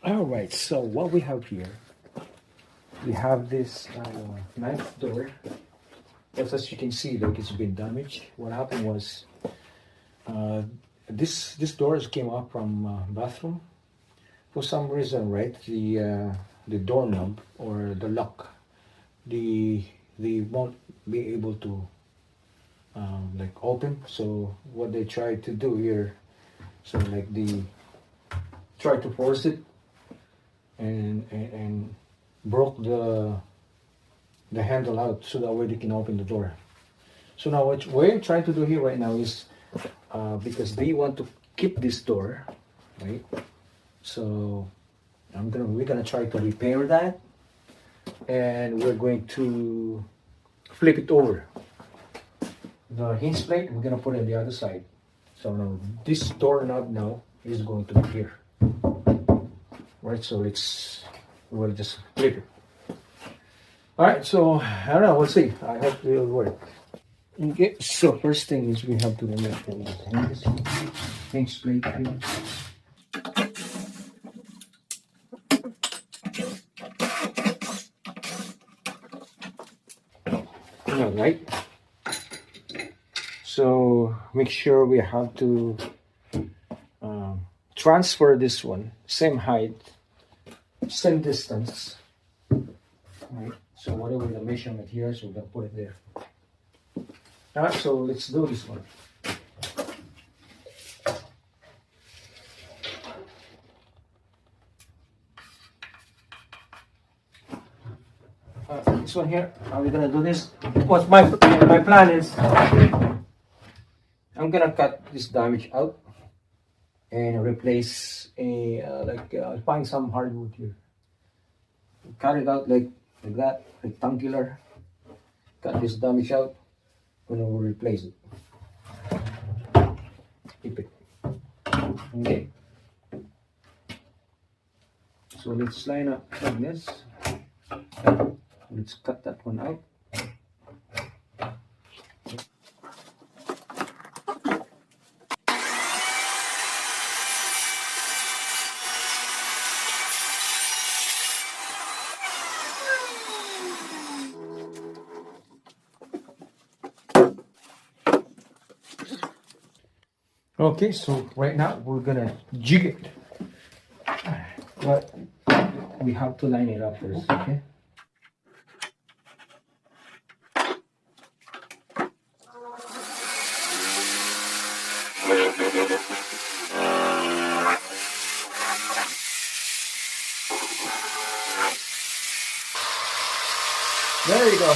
All right, so what we have here, we have this nice door. As you can see, like it's been damaged. What happened was uh, this doors came up from bathroom. For some reason, right, the doorknob or the lock, the they won't be able to like open. So what they try to do here, so like they try to force it and broke the handle out so that way they can open the door. So now what we're trying to do here right now is because they want to keep this door, right? So we're gonna try to repair that, and we're going to flip it over. The hinge plate we're gonna put it on the other side. So now this doorknob now is going to be here, right? So we'll just flip it. All right. So I don't know. We'll see. I hope it will work. Okay. So first thing is we have to remove this hinge plate here. All right. So make sure we have to transfer this one, same height, same distance. Right. So whatever the measurement here, so we're gonna put it there. All right. So let's do this one. This one here. How are we gonna do this? What my plan is, I'm gonna cut this damage out and replace a find some hardwood here. Cut it out like that, rectangular. Cut this damage out, and we'll replace it. Keep it. Okay. So let's line up like this. Let's cut that one out. Okay, so right now we're gonna jig it, but we have to line it up first, okay? There you go.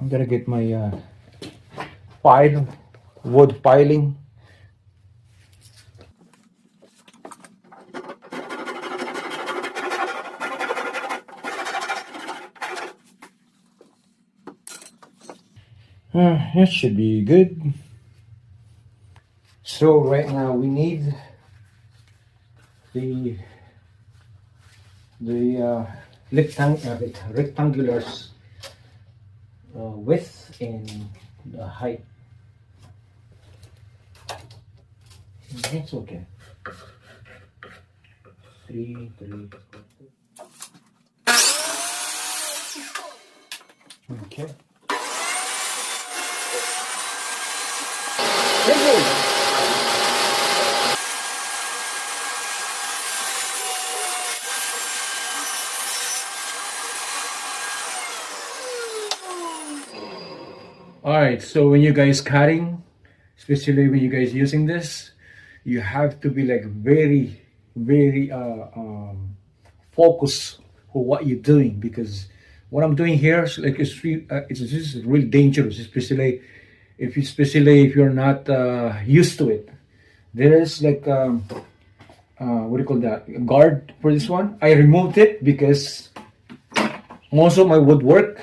I'm gonna get my wood piling. It should be good. So right now we need the rectangular width and the height. It's okay. 3, 3. Okay. All right, so when you guys cutting, especially when you guys using this, you have to be like very focused for what you're doing, because what I'm doing here is like it's just really dangerous, especially if you're not used to it. There's like what do you call that, a guard for this one. I removed it because most of my woodwork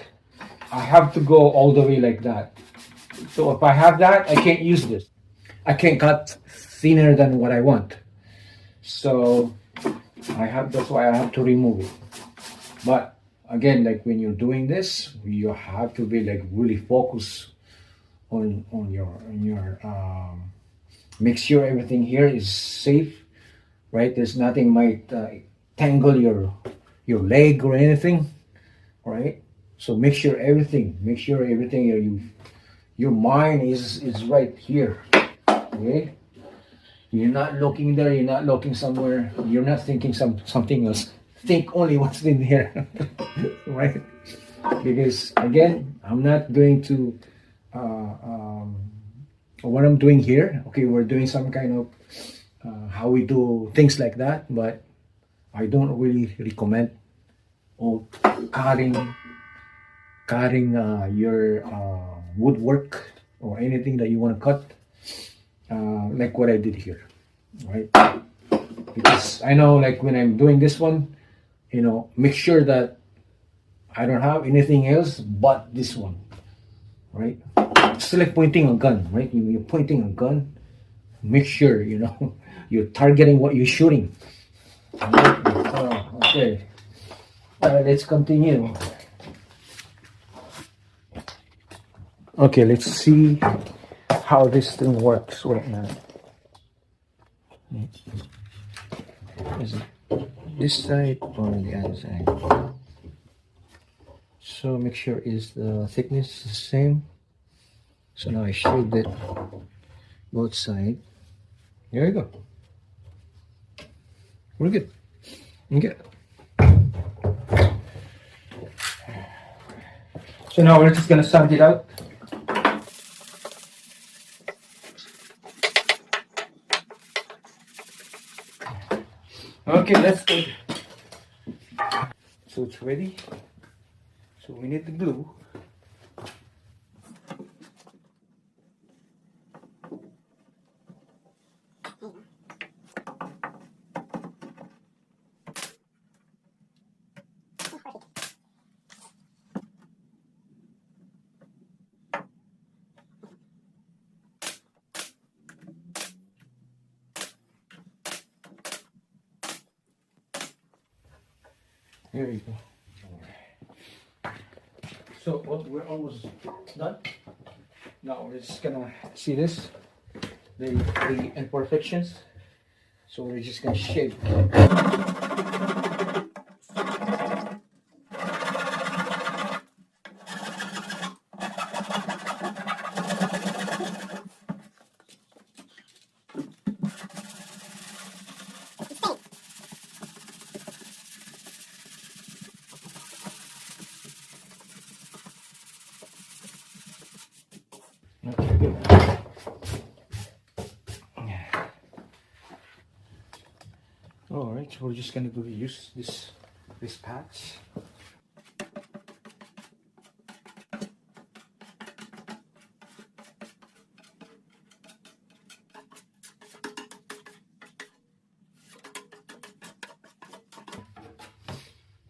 I have to go all the way like that. So if I have that, I can't use this. I can't cut thinner than what I want. So that's why I have to remove it. But again, like when you're doing this, you have to be like really focused on your Make sure everything here is safe, right? There's nothing might tangle your leg or anything, right? So make sure everything your mind is right here, okay? You're not looking there, you're not looking somewhere, you're not thinking something else. Think only what's in here, right? Because again, I'm not going to what I'm doing here. Okay, we're doing some kind of how we do things like that, but I don't really recommend or cutting your woodwork or anything that you want to cut, like what I did here, right? Because I know, like when I'm doing this one, make sure that I don't have anything else but this one, right? It's like pointing a gun, right? You're pointing a gun. Make sure you're targeting what you're shooting. Okay. Let's continue. Okay, let's see how this thing works right now. Is it this side or the other side? So make sure is the thickness the same. So now I shade it both sides. There you go. We're good. Okay. So now we're just gonna sand it out. Okay, that's good. So it's ready. So we need the glue. There you go. So we're almost done. Now we're just gonna see this, the imperfections. So we're just gonna shape. Okay, good. All right, so we're just gonna use this patch.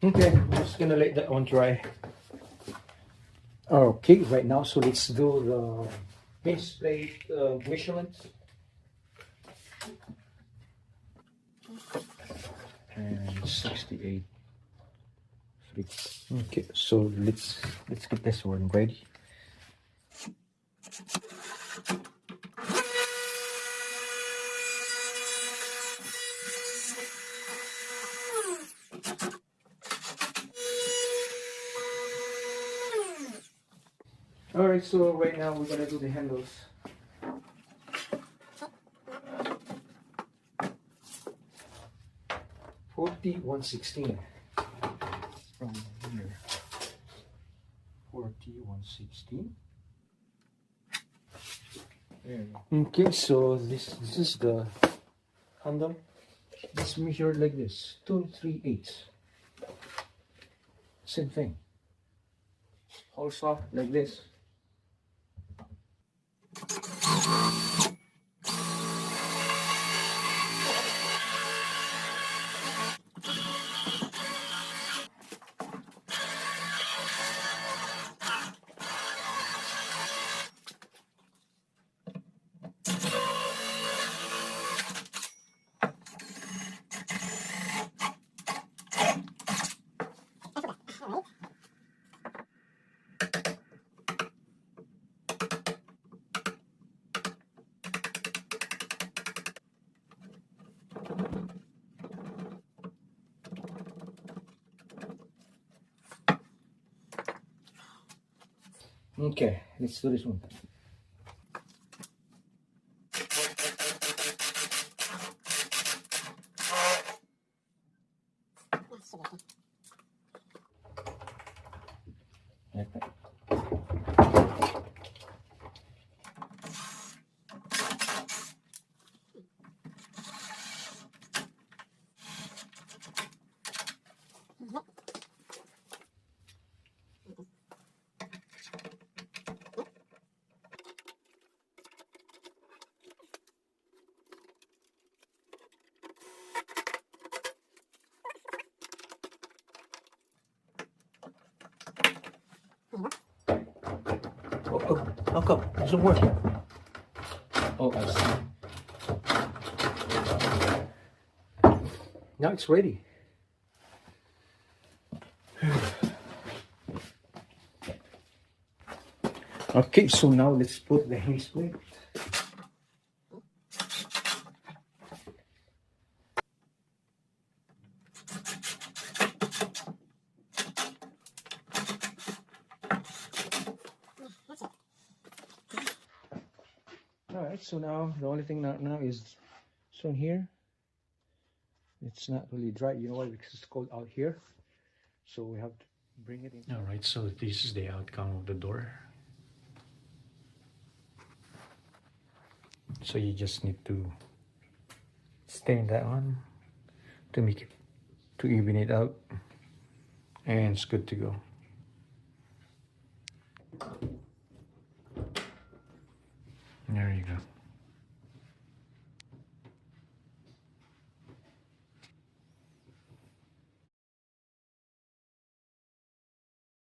Okay, I'm just gonna let that one dry. Okay, right now, so let's do the base plate measurements. And 68 feet. Okay, so let's get this one ready. All right, so right now we're gonna do the handles. $41.16 from here. 41.16. Okay, so this is the handle. It's measured like this, 2 3/8. Same thing. Also like this. Okay, let's do this one. Oh, how come? It doesn't work. Oh, I see. Now it's ready. Okay, so now let's put the haze plate. Alright, so now the only thing now is so here. It's not really dry, you know why? Because it's cold out here. So we have to bring it in. Alright, so this is the outcome of the door. So you just need to stain that one to make it, to even it out, and it's good to go. There you go.